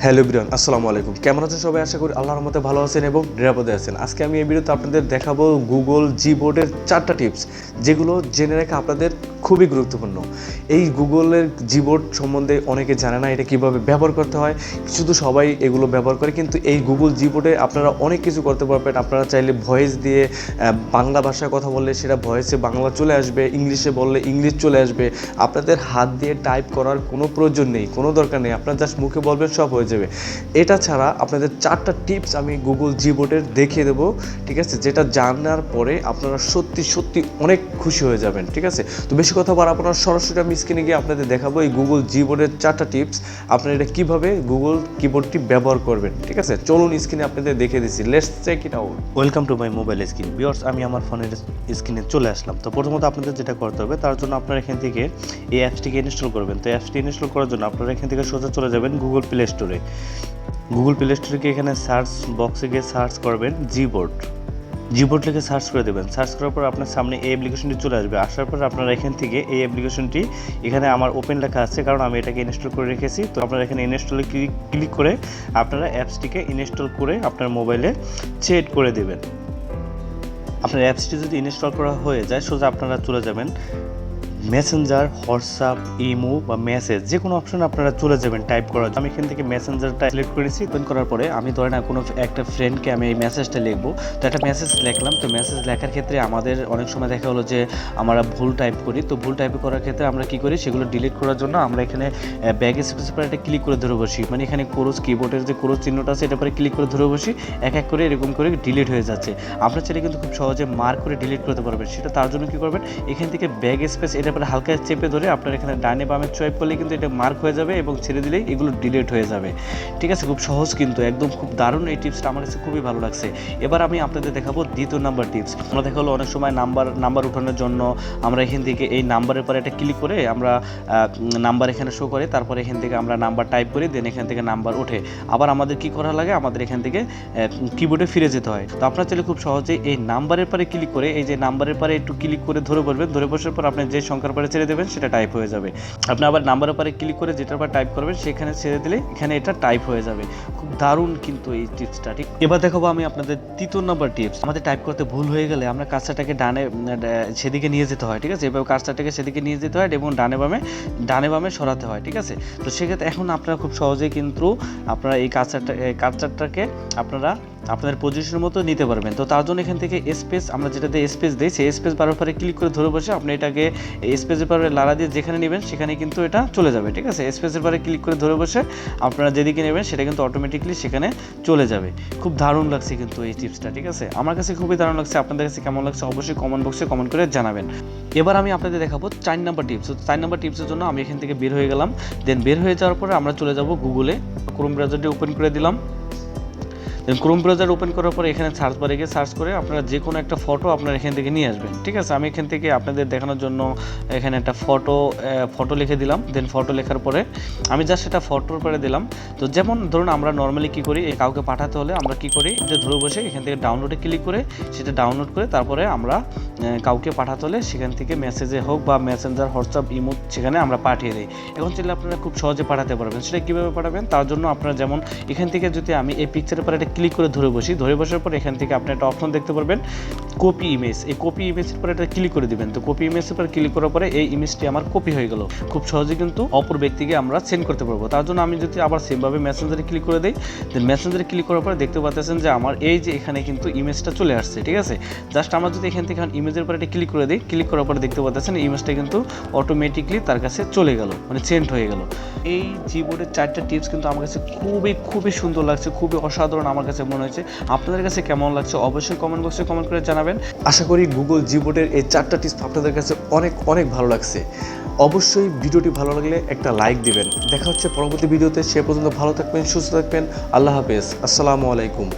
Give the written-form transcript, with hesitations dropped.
Hello everyone, আসসালামু আলাইকুম। কেমন আছেন সবাই? আশা করি আল্লাহর রহমতে ভালো আছেন এবং নিরাপদে আছেন। আজকে আমি এই ভিডিওতে আপনাদের দেখাবো গুগল জিবোর্ডের 4টা টিপস, যেগুলো জেনে রাখা আপনাদের খুবই গুরুত্বপূর্ণ। এই গুগলের জিবোর্ড সম্বন্ধে অনেকে জানে না এটা কীভাবে ব্যবহার করতে হয়। শুধু সবাই এগুলো ব্যবহার করে, কিন্তু এই গুগল জিবোর্ডে আপনারা অনেক কিছু করতে পারবেন। আপনারা চাইলে ভয়েস দিয়ে বাংলা ভাষায় কথা বললে সেটা ভয়েসে বাংলা চলে আসবে, ইংলিশে বললে ইংলিশ চলে আসবে। আপনাদের হাত দিয়ে টাইপ করার কোনো প্রয়োজন নেই, কোনো দরকার নেই। আপনার জাস্ট মুখে বলবেন, সব হয়ে যাবে। এটা ছাড়া আপনাদের 4টা টিপস আমি গুগল জিবোর্ডের দেখিয়ে দেবো, ঠিক আছে, যেটা জানার পরে আপনারা সত্যি সত্যি অনেক খুশি হয়ে যাবেন, ঠিক আছে। তো বেশি কথা বলার আপনারা সরাসরি আমি স্ক্রিনে গিয়ে আপনাদের দেখাবো এই গুগল জিবোর্ডের 4টা টিপস, আপনারা এটা কীভাবে গুগল কিবোর্ডটি ব্যবহার করবেন, ঠিক আছে। চলুন স্ক্রিনে আপনাদের দেখিয়ে দিচ্ছি, let's check it out. Welcome to my mobile screen. Viewers, আমি আমার ফোনের স্ক্রিনে চলে আসলাম। তো প্রথমত আপনাদের যেটা করতে হবে, তার জন্য আপনারা এখান থেকে এই অ্যাপসটিকে ইনস্টল করবেন। তো অ্যাপসটি ইনস্টল করার জন্য আপনারা এখান থেকে সোজা চলে যাবেন গুগল প্লে স্টোরে। গুগল প্লে স্টোরে গিয়ে এখানে সার্চ বক্সে গিয়ে সার্চ করবেন জিবোর্ড লিখে সার্চ করে দেবেন। সার্চ করার পর আপনার সামনে এই অ্যাপ্লিকেশনটি চলে আসবে। আসার পর আপনারা এখান থেকে এই অ্যাপ্লিকেশনটি, এখানে আমার ওপেন লেখা আছে কারণ আমি এটাকে ইনস্টল করে রেখেছি। তো আপনারা এখানে ইনস্টলে ক্লিক করে আপনারা অ্যাপসটিকে ইনস্টল করে আপনার মোবাইলে সেট করে দেবেন। আপনার অ্যাপসটি যদি ইনস্টল করা হয়ে যায়, সোজা আপনারা চলে যাবেন মেসেঞ্জার, হোয়াটসঅ্যাপ, ইমো বা মেসেজ, যে কোনো অপশন আপনারা চলে যাবেন টাইপ করার জন্য। আমি এখান থেকে মেসেঞ্জারটা সিলেক্ট করেছি। ওপেন করার পরে আমি ধরেন কোনো একটা ফ্রেন্ডকে আমি এই মেসেজটা লিখবো। তো একটা মেসেজ লিখলাম। তো মেসেজ লেখার ক্ষেত্রে আমাদের অনেক সময় দেখা হলো যে আমরা ভুল টাইপ করি। তো ভুল টাইপ করার ক্ষেত্রে আমরা কী করি, সেগুলো ডিলিট করার জন্য আমরা এখানে ব্যাক স্পেসের পরে একটা ক্লিক করে ধরে বসি। মানে এখানে ক্রস, কিবোর্ডের যে ক্রস চিহ্নটা আছে এটা পরে ক্লিক করে ধরে বসি। এক এক করে এরকম করে ডিলিট হয়ে যাচ্ছে। আপনার চাইলে কিন্তু খুব সহজে মার্ক করে ডিলিট করতে পারবেন। সেটা তার জন্য কী করবেন, এখান থেকে ব্যাক স্পেস এটা পরে হালকা চেপে ধরে আপনার এখানে ডানে বামে সোয়াইপ করলে কিন্তু এটা মার্ক হয়ে যাবে এবং ছেড়ে দিলেই এগুলো ডিলিট হয়ে যাবে, ঠিক আছে। খুব সহজ, কিন্তু একদম খুব দারুণ এই টিপসটা, আমার কাছে খুবই ভালো লাগছে। এবার আমি আপনাদের দেখাবো দ্বিতীয় নাম্বার টিপস। আমরা দেখা হলো অনেক সময় নাম্বার উঠানোর জন্য আমরা এখান থেকে এই নাম্বারের পরে একটা ক্লিক করে আমরা নাম্বার এখানে শো করে, তারপরে এখান থেকে আমরা নাম্বার টাইপ করি, দেন এখান থেকে নাম্বার ওঠে। আবার আমাদের কি করা লাগে, আমাদের এখান থেকে কিবোর্ডে ফিরে যেতে হয়। তো আপনারা চাইলে খুব সহজে এই নাম্বারের পরে ক্লিক করে, এই যে নাম্বারের পরে একটু ক্লিক করে ধরে বসবেন, ধরে বসার পর আপনি যে সংখ্যার পরে ছেড়ে দেবেন সেটা টাইপ হয়ে যাবে। আপনি আবার নাম্বারের পরে ক্লিক করে যেটার পর টাইপ করবেন সেখানে ছেড়ে দিলে এখানে এটা টাইপ হয়ে যাবে। খুব দারুণ কিন্তু এই টিপসটা, ঠিক। এবার দেখাবো আমি আপনাদের তৃতীয় নম্বর টিপস। আমাদের টাইপ করতে ভুল হয়ে গেলে আমরা কার্সারটাকে সেদিকে নিয়ে যেতে হয়, ঠিক আছে। এবার কার্সারটাকে সেদিকে নিয়ে যেতে হয় এবং ডানে বামে সরাতে হয়, ঠিক আছে। তো সেক্ষেত্রে এখন আপনারা খুব সহজেই কিন্তু আপনারা এই কার্সারটাকে আপনারা আপনাদের পজিশনের মতো নিতে পারবেন। তো তার জন্য এখান থেকে স্পেস, আমরা যেটাতে স্পেস দিই সেই স্পেস বারের পরে ক্লিক করে ধরে বসে আপনি এটাকে স্পেসের পরে লাড়া দিয়ে যেখানে নেবেন সেখানে কিন্তু এটা চলে যাবে, ঠিক আছে। স্পেসের পরে ক্লিক করে ধরে বসে আপনারা যেদিকে নেবেন সেটা কিন্তু অটোমেটিকলি সেখানে চলে যাবে। খুব দারুণ লাগছে কিন্তু এই টিপসটা, ঠিক আছে। আমার কাছে খুবই দারুণ লাগছে। আপনাদের কাছে কেমন লাগছে অবশ্যই কমেন্ট বক্সে কমেন্ট করে জানাবেন। এবার আমি আপনাদের দেখাবো 4 নাম্বার টিপস। 4 নাম্বার টিপসের জন্য আমি এখান থেকে বের হয়ে গেলাম। দেন বের হয়ে যাওয়ার পরে আমরা চলে যাব গুগলে। ক্রোম ব্রাউজারটি ওপেন করে দিলাম। দেন ক্রোম ব্রাউজার ওপেন করার পরে এখানে সার্চ বারে গিয়ে সার্চ করে আপনারা যে কোনো একটা ফটো আপনারা এখান থেকে নিয়ে আসবেন, ঠিক আছে। আমি এখান থেকে আপনাদের দেখানোর জন্য এখানে একটা ফটো লিখে দিলাম। দেন ফটো লেখার পরে আমি জাস্ট সেটা ফটোর পরে দিলাম। তো যেমন ধরুন আমরা নর্মালি কী করি, কাউকে পাঠাতে হলে আমরা কী করি, যে ধরে বসে এখান থেকে ডাউনলোডে ক্লিক করে সেটা ডাউনলোড করে তারপরে আমরা কাউকে পাঠাতে হলে সেখান থেকে মেসেজে হোক বা মেসেঞ্জার, হোয়াটসঅ্যাপ, ইমো সেখানে আমরা পাঠিয়ে দিই। এখন চাইলে আপনারা খুব সহজে পাঠাতে পারবেন। সেটা কীভাবে পাঠাবেন, তার জন্য আপনারা যেমন এখান থেকে যদি আমি এই পিকচারের পরে ক্লিক করে ধরে বসার পর এখান থেকে আপনি একটা অপশন দেখতে পারবেন কপি ইমেজ। এই কপি ইমেজের পরে এটা ক্লিক করে দিবেন। তো কপি ইমেজের পর ক্লিক করার পরে এই ইমেজটি আমার কপি হয়ে গেল। খুব সহজে কিন্তু অপর ব্যক্তিকে আমরা সেন্ড করতে পারবো। তার জন্য আমি যদি আবার সেমভাবে মেসেঞ্জারে ক্লিক করে দিই, দেন মেসেঞ্জারে ক্লিক করার পরে দেখতে পাচ্ছেন যে আমার এই যে এখানে কিন্তু ইমেজটা চলে আসছে, ঠিক আছে। জাস্ট আমরা যদি এখান থেকে ইমেজের পরে ক্লিক করে দিই, ক্লিক করার পরে দেখতে পাচ্ছেন ইমেজটা কিন্তু অটোমেটিকলি তার কাছে চলে গেল, মানে সেন্ড হয়ে গেল। এই জিবোর্ডের 4টা টিপস কিন্তু আমার কাছে খুবই সুন্দর লাগছে, খুবই অসাধারণ আমার কাছে মনে হয়েছে। আপনাদের কাছে কেমন লাগছে অবশ্যই কমেন্ট বক্সে কমেন্ট করে জানাবেন। আশা করি গুগল জিবোর্ডের এই 4টা টিপস আপনাদের কাছে অনেক ভালো লাগছে। অবশ্যই ভিডিওটি ভালো লাগলে একটা লাইক দিবেন। দেখা হচ্ছে পরবর্তী ভিডিওতে। সে পর্যন্ত ভালো থাকবেন, সুস্থ থাকবেন। আল্লাহ হাফেজ, আসসালামু আলাইকুম।